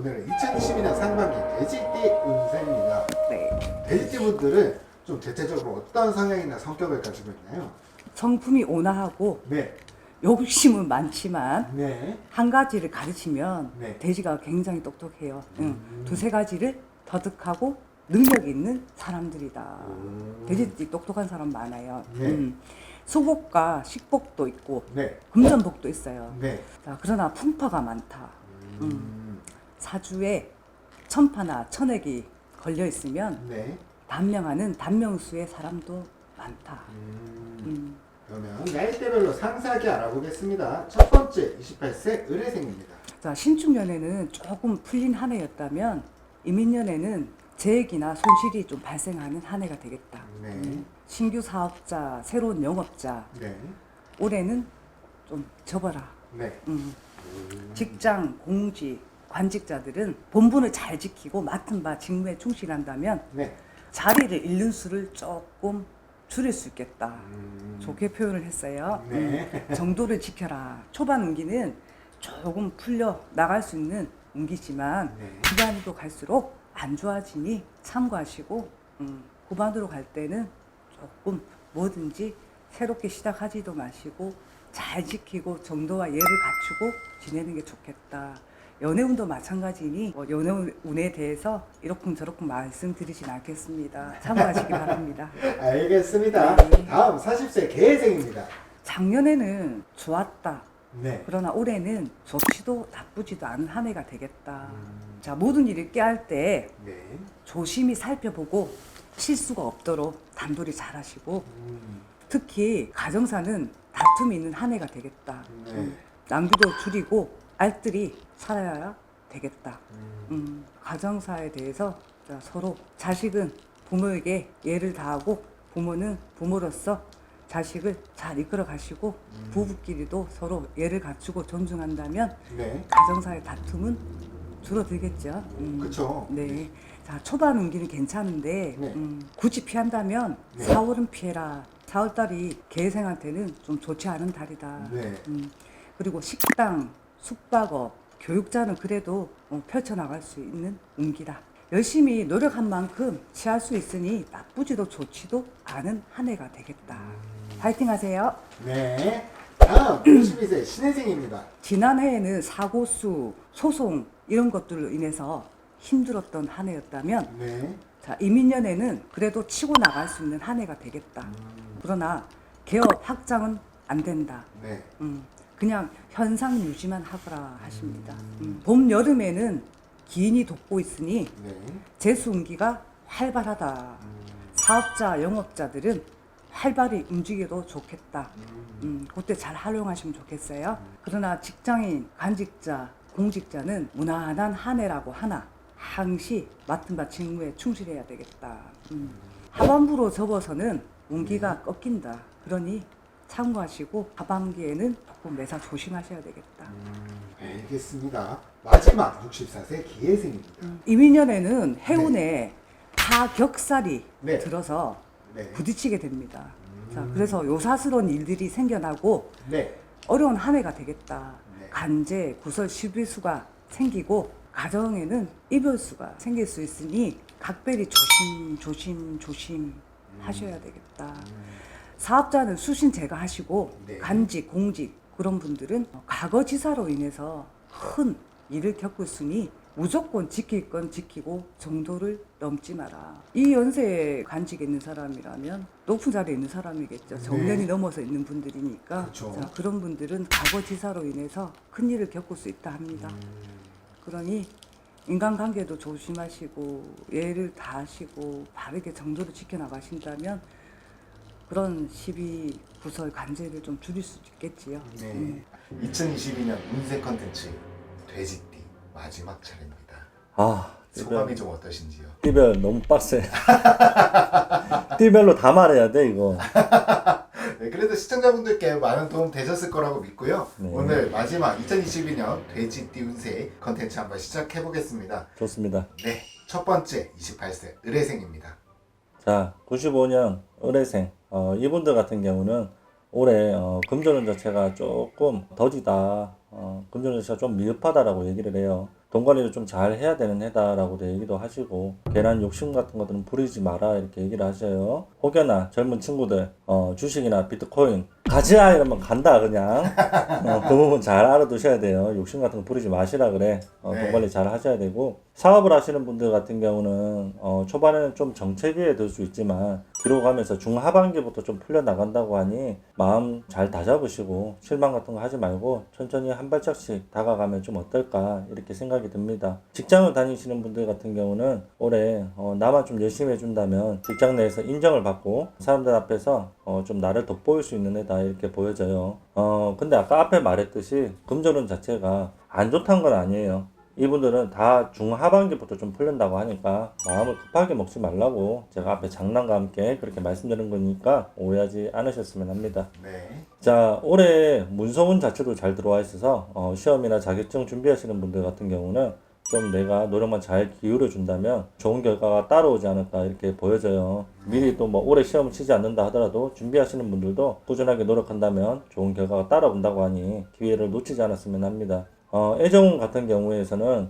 오늘은 2022년 상반기 돼지띠 운세입니다. 네. 돼지띠 분들은 좀 대체적으로 어떤 성향이나 성격을 가지고 있나요? 성품이 온화하고 네. 욕심은 많지만 네. 한 가지를 가르치면 네. 돼지가 굉장히 똑똑해요. 두세 가지를 터득하고 능력 있는 사람들이다. 돼지띠 똑똑한 사람 많아요. 네. 수복과 식복도 있고 네. 금전복도 있어요. 네. 자, 그러나 풍파가 많다. 사주에 천파나 천액이 걸려 있으면 네. 단명하는 단명수의 사람도 많다. 그러면 나이대별로 상세하게 알아보겠습니다. 첫 번째 28세 을해생입니다. 자, 신축년에는 조금 풀린 한 해였다면 이민년에는 재액이나 손실이 좀 발생하는 한 해가 되겠다. 네. 신규 사업자, 새로운 영업자, 네. 올해는 좀 접어라. 네. 직장, 공직, 관직자들은 본분을 잘 지키고 맡은 바 직무에 충실한다면 네. 자리를 잃는 수를 조금 줄일 수 있겠다. 좋게 표현을 했어요. 네. 정도를 지켜라. 초반 운기는 조금 풀려 나갈 수 있는 운기지만 네. 기간이 갈수록 안 좋아지니 참고하시고 후반으로 갈 때는 조금 뭐든지 새롭게 시작하지도 마시고 잘 지키고 정도와 예를 갖추고 지내는 게 좋겠다. 연애운도 마찬가지니 연애운에 대해서 이러쿵저러쿵 말씀드리진 않겠습니다. 참고하시기 바랍니다. 알겠습니다. 다음 40세 개해생입니다. 작년에는 좋았다. 네. 그러나 올해는 좋지도 나쁘지도 않은 한 해가 되겠다. 자, 모든 일을 꾀할 때 네. 조심히 살펴보고 실수가 없도록 단돌이 잘 하시고 특히 가정사는 다툼이 있는 한 해가 되겠다. 네. 낭비도 줄이고 알뜰히 살아야 되겠다. 가정사에 대해서 자, 서로 자식은 부모에게 예를 다하고 부모는 부모로서 자식을 잘 이끌어 가시고 부부끼리도 서로 예를 갖추고 존중한다면 네. 가정사의 다툼은 줄어들겠죠. 그쵸. 네. 자, 초반 운기는 괜찮은데 네. 굳이 피한다면 네. 4월은 피해라. 4월달이 개생한테는 좀 좋지 않은 달이다. 네. 그리고 식당, 숙박업, 교육자는 그래도 펼쳐나갈 수 있는 운기다. 열심히 노력한 만큼 취할 수 있으니 나쁘지도 좋지도 않은 한 해가 되겠다. 파이팅 하세요. 네. 다음 52세 신해생입니다. 지난 해에는 사고수, 소송 이런 것들로 인해서 힘들었던 한 해였다면 네. 자, 이민년에는 그래도 치고 나갈 수 있는 한 해가 되겠다. 그러나 개업 확장은 안 된다. 네. 그냥 현상 유지만 하거라 하십니다. 봄, 여름에는 기인이 돕고 있으니 네. 재수운기가 활발하다. 사업자, 영업자들은 활발히 움직여도 좋겠다. 그때 잘 활용하시면 좋겠어요. 그러나 직장인, 관직자, 공직자는 무난한 한 해라고 하나 항시 맡은 바 직무에 충실해야 되겠다. 하반부로 접어서는 운기가 꺾인다. 그러니 참고하시고 하반기에는 조금 매사 조심하셔야 되겠다. 알겠습니다. 마지막 64세 기해생입니다. 이민년에는 해운에 하격살이 네. 들어서 네. 부딪히게 됩니다. 자, 그래서 요사스러운 일들이 생겨나고 네. 어려운 한 해가 되겠다. 네. 간제, 구설, 실비수가 생기고 가정에는 이별수가 생길 수 있으니 각별히 조심 하셔야 되겠다. 사업자는 수신 제거하시고 네. 간직, 공직 그런 분들은 과거지사로 인해서 큰 일을 겪었으니 무조건 지킬 건 지키고 정도를 넘지 마라. 이 연세에 간직에 있는 사람이라면 높은 자리에 있는 사람이겠죠. 정년이 넘어서 있는 분들이니까. 그쵸. 자, 그런 분들은 과거지사로 인해서 큰 일을 겪을 수 있다 합니다. 그러니 인간관계도 조심하시고 예를 다하시고 바르게 정도를 지켜나가신다면 그런 시비, 구설, 간제를 좀 줄일 수 있겠지요. 네. 2022년 운세 컨텐츠 돼지띠 마지막 차례입니다. 아, 소감이 좀 어떠신지요? 띠별 너무 빡세. 띠별로 다 말해야 돼 이거. 네, 그래도 시청자분들께 많은 도움 되셨을 거라고 믿고요. 네. 오늘 마지막 2022년 돼지띠 운세 컨텐츠 한번 시작해 보겠습니다. 좋습니다. 네, 첫 번째 28세 을해생입니다. 자, 95년 을해생. 이분들 같은 경우는 올해 금전운 자체가 조금 더디다. 금전운 자체가 좀 미흡하다라고 얘기를 해요. 돈 관리를 좀 잘 해야 되는 해다라고도 얘기도 하시고, 괜한 욕심 같은 것들은 부리지 마라 이렇게 얘기를 하셔요. 혹여나 젊은 친구들 주식이나 비트코인 가자 이러면 간다 그냥. 그 부분 잘 알아두셔야 돼요. 욕심 같은 거 부리지 마시라 그래. 네. 돈 관리 잘 하셔야 되고, 사업을 하시는 분들 같은 경우는 초반에는 좀 정체기에 들 수 있지만 뒤로 가면서 중하반기부터 좀 풀려 나간다고 하니 마음 잘 다잡으시고 실망 같은 거 하지 말고 천천히 한 발짝씩 다가가면 좀 어떨까 이렇게 생각이 듭니다. 직장을 다니시는 분들 같은 경우는 올해 나만 좀 열심히 해준다면 직장 내에서 인정을 받고 사람들 앞에서 좀 나를 돋보일 수 있는 애다 이렇게 보여져요. 근데 아까 앞에 말했듯이 금전운 자체가 안 좋다는 건 아니에요. 이분들은 다 중하반기부터 좀 풀린다고 하니까 마음을 급하게 먹지 말라고 제가 앞에 장난과 함께 그렇게 말씀드린 거니까 오해하지 않으셨으면 합니다. 네. 자, 올해 문서운 자체도 잘 들어와 있어서 시험이나 자격증 준비하시는 분들 같은 경우는 좀 내가 노력만 잘 기울여 준다면 좋은 결과가 따라오지 않을까 이렇게 보여져요. 미리 또 뭐 올해 시험을 치지 않는다 하더라도 준비하시는 분들도 꾸준하게 노력한다면 좋은 결과가 따라온다고 하니 기회를 놓치지 않았으면 합니다. 애정 같은 경우에서는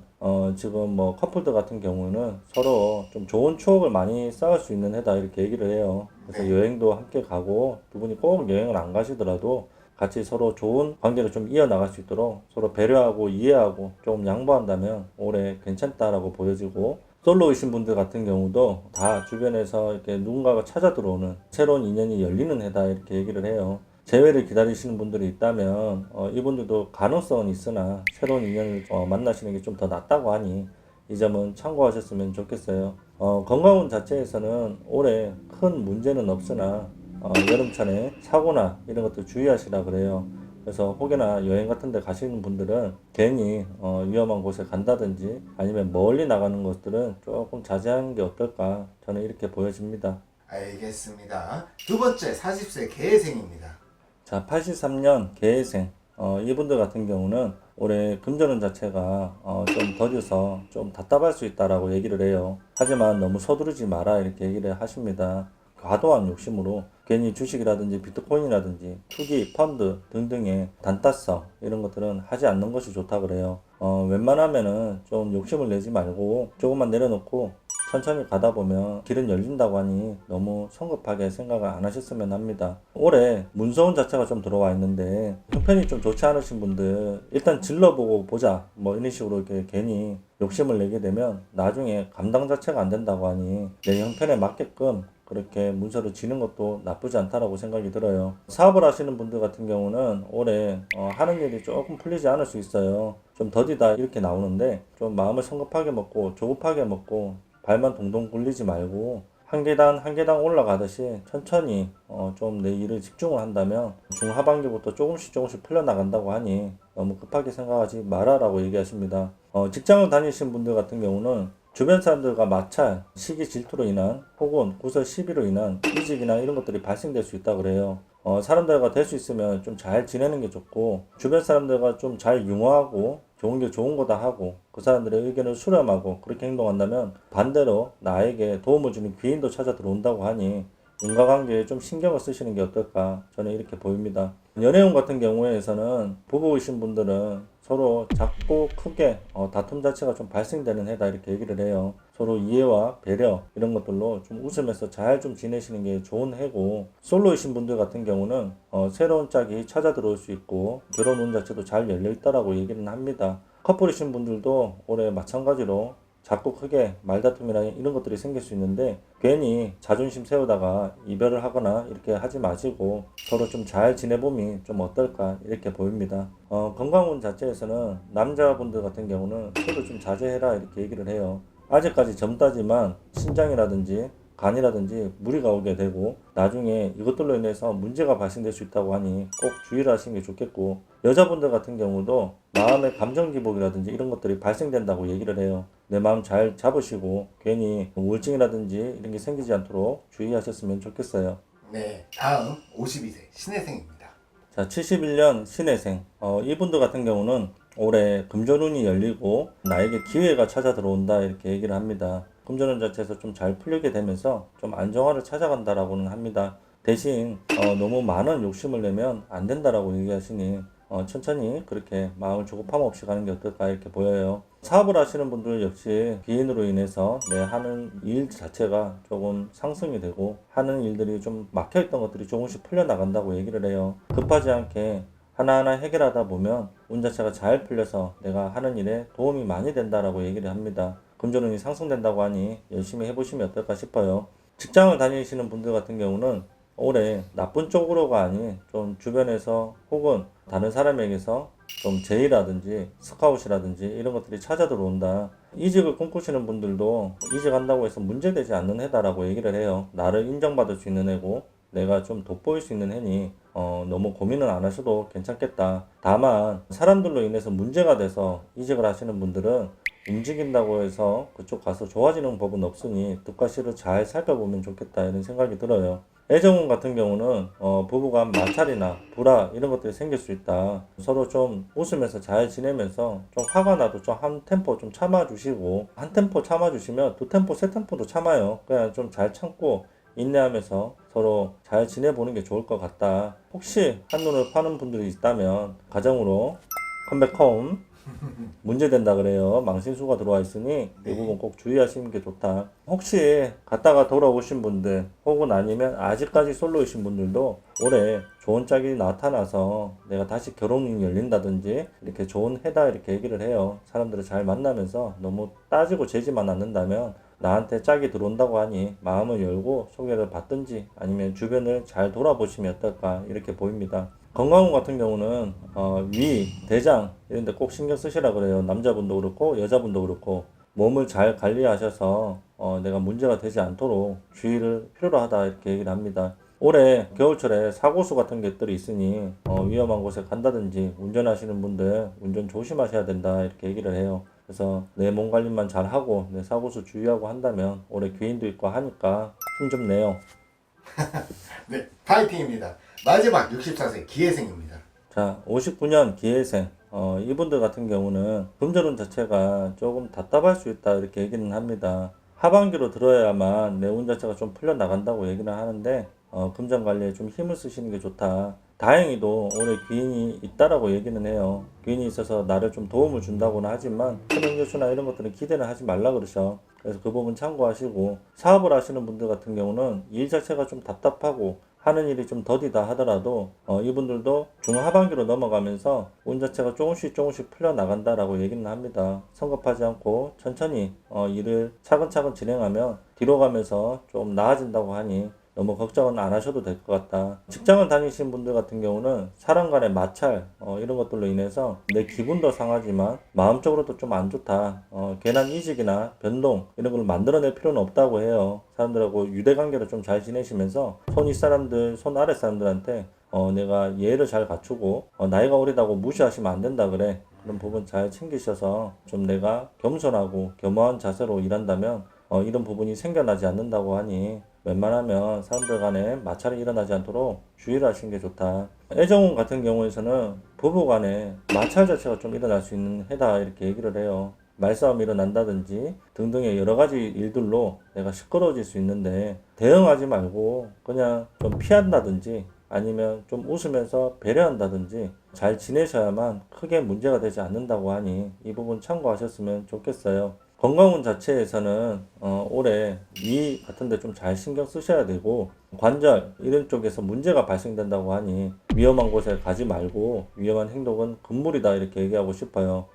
지금 뭐 커플들 같은 경우는 서로 좀 좋은 추억을 많이 쌓을 수 있는 해다 이렇게 얘기를 해요. 그래서 여행도 함께 가고 두 분이 꼭 여행을 안 가시더라도 같이 서로 좋은 관계를 좀 이어나갈 수 있도록 서로 배려하고 이해하고 좀 양보한다면 올해 괜찮다라고 보여지고, 솔로이신 분들 같은 경우도 다 주변에서 이렇게 누군가가 찾아 들어오는 새로운 인연이 열리는 해다 이렇게 얘기를 해요. 재회를 기다리시는 분들이 있다면 이분들도 가능성은 있으나 새로운 인연을 만나시는 게 좀 더 낫다고 하니 이 점은 참고하셨으면 좋겠어요. 건강운 자체에서는 올해 큰 문제는 없으나 여름철에 사고나 이런 것들 주의하시라 그래요. 그래서 혹여나 여행 같은 데 가시는 분들은 괜히 위험한 곳에 간다든지 아니면 멀리 나가는 것들은 조금 자제하는 게 어떨까 저는 이렇게 보여집니다. 알겠습니다. 두 번째 40세 개생입니다. 자, 83년 개생 이분들 같은 경우는 올해 금전운 자체가 좀 더뎌서 좀 답답할 수 있다라고 얘기를 해요. 하지만 너무 서두르지 마라 이렇게 얘기를 하십니다. 과도한 욕심으로 괜히 주식이라든지 비트코인이라든지 투기, 펀드 등등의 단타성 이런 것들은 하지 않는 것이 좋다 그래요. 웬만하면은 좀 욕심을 내지 말고 조금만 내려놓고 천천히 가다 보면 길은 열린다고 하니 너무 성급하게 생각을 안 하셨으면 합니다. 올해 문서운 자체가 좀 들어와 있는데 형편이 좀 좋지 않으신 분들 일단 질러보고 보자 뭐 이런 식으로 이렇게 괜히 욕심을 내게 되면 나중에 감당 자체가 안 된다고 하니 내 형편에 맞게끔 그렇게 문서를 지는 것도 나쁘지 않다라고 생각이 들어요. 사업을 하시는 분들 같은 경우는 올해 하는 일이 조금 풀리지 않을 수 있어요. 좀 더디다 이렇게 나오는데 좀 마음을 성급하게 먹고 조급하게 먹고 발만 동동 굴리지 말고 한 계단 한 계단 올라가듯이 천천히 좀 내 일을 집중을 한다면 중하반기부터 조금씩 풀려나간다고 하니 너무 급하게 생각하지 마라라고 얘기하십니다. 직장을 다니시는 분들 같은 경우는 주변 사람들과 마찰, 시기 질투로 인한 혹은 구설 시비로 인한 이직이나 이런 것들이 발생될 수 있다 그래요. 사람들과 될 수 있으면 좀 잘 지내는 게 좋고 주변 사람들과 좀 잘 융화하고 좋은 게 좋은 거다 하고 그 사람들의 의견을 수렴하고 그렇게 행동한다면 반대로 나에게 도움을 주는 귀인도 찾아 들어온다고 하니 인과관계에 좀 신경을 쓰시는 게 어떨까 저는 이렇게 보입니다. 연애운 같은 경우에서는 부부이신 분들은 서로 작고 크게 다툼 자체가 좀 발생되는 해다 이렇게 얘기를 해요. 서로 이해와 배려 이런 것들로 좀 웃으면서 잘 좀 지내시는 게 좋은 해고, 솔로이신 분들 같은 경우는 새로운 짝이 찾아 들어올 수 있고 결혼 운 자체도 잘 열려 있다라고 얘기는 합니다. 커플이신 분들도 올해 마찬가지로 작고 크게 말다툼이나 이런 것들이 생길 수 있는데 괜히 자존심 세우다가 이별을 하거나 이렇게 하지 마시고 서로 좀 잘 지내봄이 좀 어떨까 이렇게 보입니다. 건강운 자체에서는 남자분들 같은 경우는 술을 좀 자제해라 이렇게 얘기를 해요. 아직까지 젊다지만 신장이라든지 간이라든지 무리가 오게 되고 나중에 이것들로 인해서 문제가 발생될 수 있다고 하니 꼭 주의를 하시는 게 좋겠고, 여자분들 같은 경우도 마음의 감정 기복이라든지 이런 것들이 발생된다고 얘기를 해요. 내 마음 잘 잡으시고 괜히 우울증이라든지 이런 게 생기지 않도록 주의하셨으면 좋겠어요. 네, 다음 52세 신혜생입니다. 자, 71년 신해생 이분들 같은 경우는 올해 금전운이 열리고 나에게 기회가 찾아 들어온다 이렇게 얘기를 합니다. 금전운 자체에서 좀 잘 풀리게 되면서 좀 안정화를 찾아간다라고는 합니다. 대신 너무 많은 욕심을 내면 안 된다라고 얘기하시니 천천히 그렇게 마음을 조급함 없이 가는 게 어떨까 이렇게 보여요. 사업을 하시는 분들 역시 귀인으로 인해서 내 하는 일 자체가 조금 상승이 되고 하는 일들이 좀 막혀있던 것들이 조금씩 풀려나간다고 얘기를 해요. 급하지 않게 하나하나 해결하다 보면 운 자체가 잘 풀려서 내가 하는 일에 도움이 많이 된다라고 얘기를 합니다. 금전운이 상승된다고 하니 열심히 해보시면 어떨까 싶어요. 직장을 다니시는 분들 같은 경우는 올해 나쁜 쪽으로가 아닌 좀 주변에서 혹은 다른 사람에게서 좀 제의라든지 스카웃이라든지 이런 것들이 찾아 들어온다. 이직을 꿈꾸시는 분들도 이직한다고 해서 문제되지 않는 해다라고 얘기를 해요. 나를 인정받을 수 있는 해고 내가 좀 돋보일 수 있는 해니 너무 고민은 안 하셔도 괜찮겠다. 다만 사람들로 인해서 문제가 돼서 이직을 하시는 분들은 움직인다고 해서 그쪽 가서 좋아지는 법은 없으니 득과 실을 잘 살펴보면 좋겠다 이런 생각이 들어요. 애정운 같은 경우는 부부간 마찰이나 불화 이런 것들이 생길 수 있다. 서로 좀 웃으면서 잘 지내면서 좀 화가 나도 좀 한 템포 좀 참아주시고 한 템포 참아주시면 두 템포 세 템포도 참아요. 그냥 좀 잘 참고 인내하면서 서로 잘 지내보는 게 좋을 것 같다. 혹시 한눈을 파는 분들이 있다면 가정으로 컴백홈 문제된다 그래요. 망신수가 들어와 있으니 이 부분 꼭 주의하시는 게 좋다. 혹시 갔다가 돌아오신 분들 혹은 아니면 아직까지 솔로이신 분들도 올해 좋은 짝이 나타나서 내가 다시 결혼이 열린다든지 이렇게 좋은 해다 이렇게 얘기를 해요. 사람들을 잘 만나면서 너무 따지고 재지만 않는다면 나한테 짝이 들어온다고 하니 마음을 열고 소개를 받든지 아니면 주변을 잘 돌아보시면 어떨까 이렇게 보입니다. 건강운 같은 경우는 위, 대장 이런 데 꼭 신경 쓰시라 그래요. 남자분도 그렇고 여자분도 그렇고 몸을 잘 관리하셔서 내가 문제가 되지 않도록 주의를 필요로 하다 이렇게 얘기를 합니다. 올해 겨울철에 사고수 같은 것들이 있으니 위험한 곳에 간다든지 운전하시는 분들 운전 조심하셔야 된다 이렇게 얘기를 해요. 그래서 내 몸 관리만 잘 하고 내 사고수 주의하고 한다면 올해 귀인도 있고 하니까 힘 좀 내요. 네, 파이팅입니다. 마지막 64세 기해생입니다. 자, 59년 기해생. 이분들 같은 경우는 금전운 자체가 조금 답답할 수 있다 이렇게 얘기는 합니다. 하반기로 들어야만 내 운 자체가 좀 풀려나간다고 얘기는 하는데 금전 관리에 좀 힘을 쓰시는 게 좋다. 다행히도 올해 귀인이 있다라고 얘기는 해요. 귀인이 있어서 나를 좀 도움을 준다고는 하지만 큰행조수나 이런 것들은 기대는 하지 말라 그러셔. 그래서 그 부분 참고하시고 사업을 하시는 분들 같은 경우는 일 자체가 좀 답답하고 하는 일이 좀 더디다 하더라도 이분들도 중하반기로 넘어가면서 운 자체가 조금씩 풀려나간다라고 얘기는 합니다. 성급하지 않고 천천히 일을 차근차근 진행하면 뒤로 가면서 좀 나아진다고 하니 너무 걱정은 안 하셔도 될 것 같다. 직장을 다니시는 분들 같은 경우는 사람 간의 마찰 이런 것들로 인해서 내 기분도 상하지만 마음적으로도 좀 안 좋다. 괜한 이직이나 변동 이런 걸 만들어낼 필요는 없다고 해요. 사람들하고 유대관계를 좀 잘 지내시면서 손 윗사람들, 손 아래 사람들한테 내가 예의를 잘 갖추고 나이가 어리다고 무시하시면 안 된다 그래. 그런 부분 잘 챙기셔서 좀 내가 겸손하고 겸허한 자세로 일한다면 이런 부분이 생겨나지 않는다고 하니 웬만하면 사람들 간에 마찰이 일어나지 않도록 주의를 하시는 게 좋다. 애정운 같은 경우에서는 부부 간에 마찰 자체가 좀 일어날 수 있는 해다 이렇게 얘기를 해요. 말싸움이 일어난다든지 등등의 여러 가지 일들로 내가 시끄러워질 수 있는데 대응하지 말고 그냥 좀 피한다든지 아니면 좀 웃으면서 배려한다든지 잘 지내셔야만 크게 문제가 되지 않는다고 하니 이 부분 참고하셨으면 좋겠어요. 건강운 자체에서는 올해 위 같은데 좀 잘 신경 쓰셔야 되고 관절 이런 쪽에서 문제가 발생된다고 하니 위험한 곳에 가지 말고 위험한 행동은 금물이다 이렇게 얘기하고 싶어요.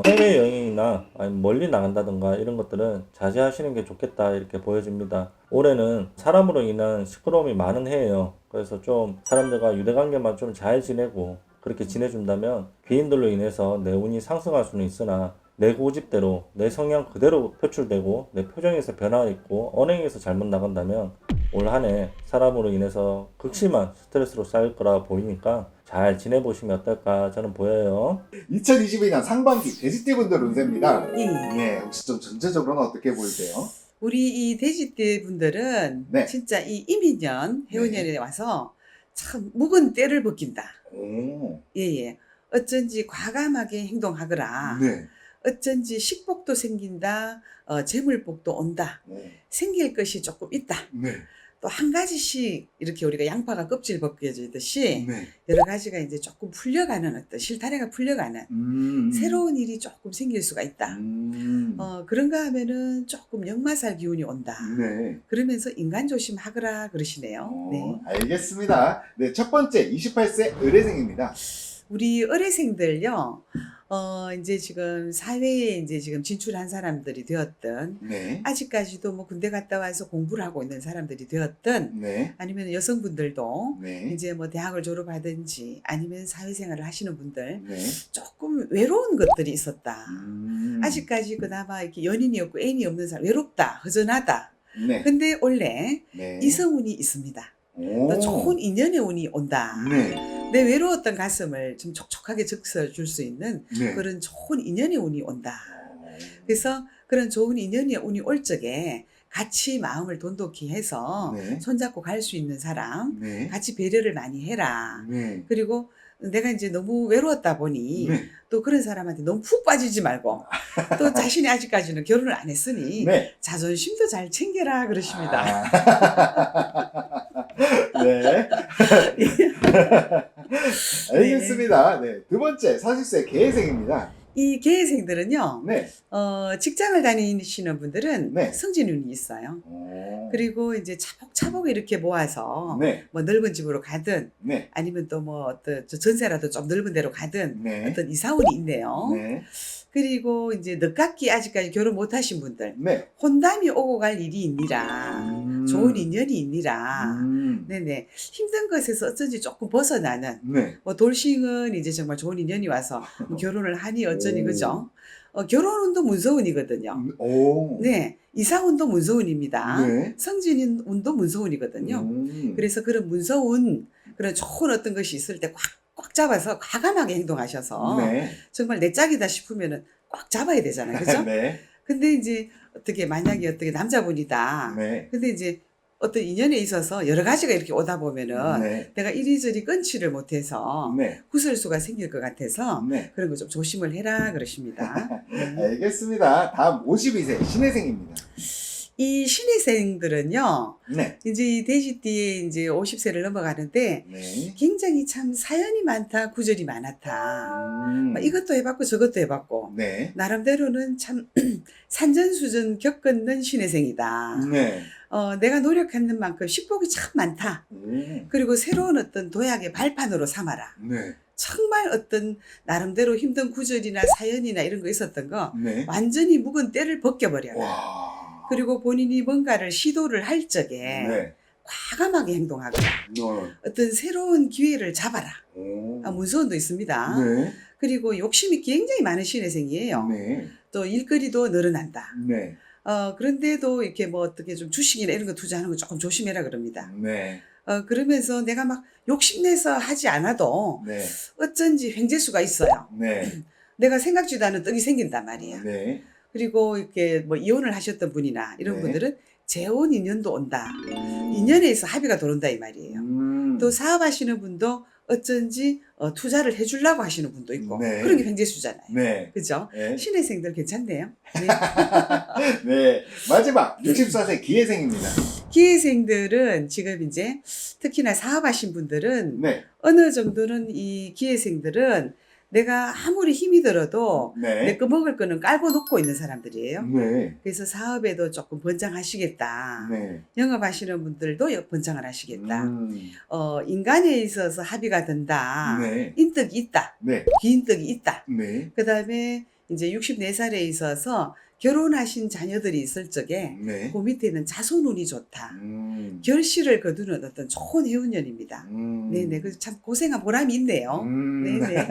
해외여행이나 아니면 멀리 나간다든가 이런 것들은 자제하시는 게 좋겠다 이렇게 보여집니다. 올해는 사람으로 인한 시끄러움이 많은 해예요. 그래서 좀 사람들과 유대관계만 좀 잘 지내고 그렇게 지내준다면 귀인들로 인해서 내 운이 상승할 수는 있으나 내 고집대로 내 성향 그대로 표출되고 내 표정에서 변화가 있고 언행에서 잘못 나간다면 올 한 해 사람으로 인해서 극심한 스트레스로 쌓일 거라 보이니까 잘 지내보시면 어떨까 저는 보여요. 2022년 상반기 돼지띠분들 운세입니다. 예. 네, 혹시 좀 전체적으로는 어떻게 보이세요? 우리 이 돼지띠 분들은 네. 진짜 이 임인년, 해운년에 와서 참 묵은 때를 벗긴다. 오, 예예. 어쩐지 과감하게 행동하거라. 네. 어쩐지 식복도 생긴다. 재물복도 온다. 오, 생길 것이 조금 있다. 네. 또 한 가지씩 이렇게 우리가 양파가 껍질 벗겨지듯이 네. 여러 가지가 이제 조금 풀려가는 어떤 실타래가 풀려가는 새로운 일이 조금 생길 수가 있다. 그런가 하면은 조금 역마살 기운이 온다. 네. 그러면서 인간 조심하거라 그러시네요. 네. 알겠습니다. 네, 첫 번째 28세 의뢰생입니다. 우리 의뢰생들요, 이제 지금 사회에 이제 지금 진출한 사람들이 되었든, 네. 아직까지도 뭐 군대 갔다 와서 공부를 하고 있는 사람들이 되었든, 네. 아니면 여성분들도 네. 이제 뭐 대학을 졸업하든지 아니면 사회생활을 하시는 분들, 네. 조금 외로운 것들이 있었다. 음. 아직까지 그나마 이렇게 연인이 없고 애인이 없는 사람, 외롭다, 허전하다. 네. 근데 원래 네. 이성운이 있습니다. 오. 또 좋은 인연의 운이 온다. 네. 내 외로웠던 가슴을 좀 촉촉하게 적셔줄 수 있는 네. 그런 좋은 인연의 운이 온다. 그래서 그런 좋은 인연의 운이 올 적에 같이 마음을 돈독히 해서 네. 손잡고 갈 수 있는 사람, 네. 같이 배려를 많이 해라. 네. 그리고 내가 이제 너무 외로웠다 보니 네. 또 그런 사람한테 너무 푹 빠지지 말고 또 자신이 아직까지는 결혼을 안 했으니 네. 자존심도 잘 챙겨라 그러십니다. 네. 알겠습니다. 네. 두 번째 40세 계생입니다. 이 계생들은요, 네. 직장을 다니시는 분들은 네. 승진운이 있어요. 오. 그리고 이제 차곡차곡 이렇게 모아서 네. 뭐 넓은 집으로 가든 네. 아니면 또 뭐 어떤 전세라도 좀 넓은 데로 가든 네. 어떤 이사운이 있네요. 네. 그리고 이제 늦깎이 아직까지 결혼 못 하신 분들, 네. 혼담이 오고 갈 일이 있니라. 좋은 인연이 있니라. 네네. 힘든 것에서 어쩐지 조금 벗어나는, 네. 뭐 돌싱은 이제 정말 좋은 인연이 와서 뭐 결혼을 하니 어쩌니, 오. 그죠? 결혼운도 문서운이거든요. 오. 네. 이사운도 문서운입니다. 네. 성진운도 문서운이거든요. 그래서 그런 문서운, 그런 좋은 어떤 것이 있을 때 꽉 잡아서 과감하게 행동하셔서 네. 정말 내 짝이다 싶으면은 꽉 잡아야 되잖아요. 그죠? 네. 근데 이제 어떻게 만약에 어떻게 남자분이다. 네. 근데 이제 어떤 인연에 있어서 여러 가지가 이렇게 오다 보면은 네. 내가 이리저리 끊지를 못해서 네. 구설수가 생길 것 같아서 네. 그런 거 좀 조심을 해라 그러십니다. 알겠습니다. 다음 52세 신혜생입니다. 이 신입생들은요, 네. 이제 이 돼지띠에 이제 50세를 넘어가는데 네. 굉장히 참 사연이 많다, 구절이 많았다. 막 이것도 해봤고 저것도 해봤고 네. 나름대로는 참 산전수전 겪었는 신혜생이다. 네. 내가 노력하는 만큼 식복이 참 많다. 그리고 새로운 어떤 도약의 발판으로 삼아라. 네. 정말 어떤 나름대로 힘든 구절이나 사연이나 이런 거 있었던 거 네. 완전히 묵은 때를 벗겨버려라. 와. 그리고 본인이 뭔가를 시도를 할 적에 네. 과감하게 행동하거나 너. 어떤 새로운 기회를 잡아라. 오. 문서원도 있습니다. 네. 그리고 욕심이 굉장히 많은 신혜생이에요. 네. 또 일거리도 늘어난다. 네. 그런데도 이렇게 뭐 어떻게 좀 주식이나 이런 거 투자하는 거 조금 조심해라 그럽니다. 네. 그러면서 내가 막 욕심내서 하지 않아도 네. 어쩐지 횡재수가 있어요. 네. 내가 생각지도 않은 떡이 생긴단 말이야. 네. 그리고 이렇게 뭐 이혼을 하셨던 분이나 이런 네. 분들은 재혼 인연도 온다. 인연에서 합의가 들어온다 이 말이에요. 또 사업하시는 분도 어쩐지 투자를 해주려고 하시는 분도 있고 네. 그런 게 횡재수잖아요. 네. 그죠? 네. 신혜생들 괜찮네요. 네. 네. 마지막 64세 기회생입니다. 기회생들은 지금 이제 특히나 사업하신 분들은 네. 어느 정도는 이 기회생들은 내가 아무리 힘이 들어도 네. 내 거 먹을 거는 깔고 놓고 있는 사람들이에요. 네. 그래서 사업에도 조금 번창하시겠다. 네. 영업하시는 분들도 번창을 하시겠다. 음. 인간에 있어서 합의가 된다. 네. 인덕이 있다. 네. 기인덕이 있다. 네. 그 다음에 이제 64살에 있어서 결혼하신 자녀들이 있을 적에 네. 그 밑에는 자손운이 좋다. 음. 결실을 거두는 어떤 좋은 해운년입니다. 네네. 그래서 참 고생한 보람이 있네요. 네네.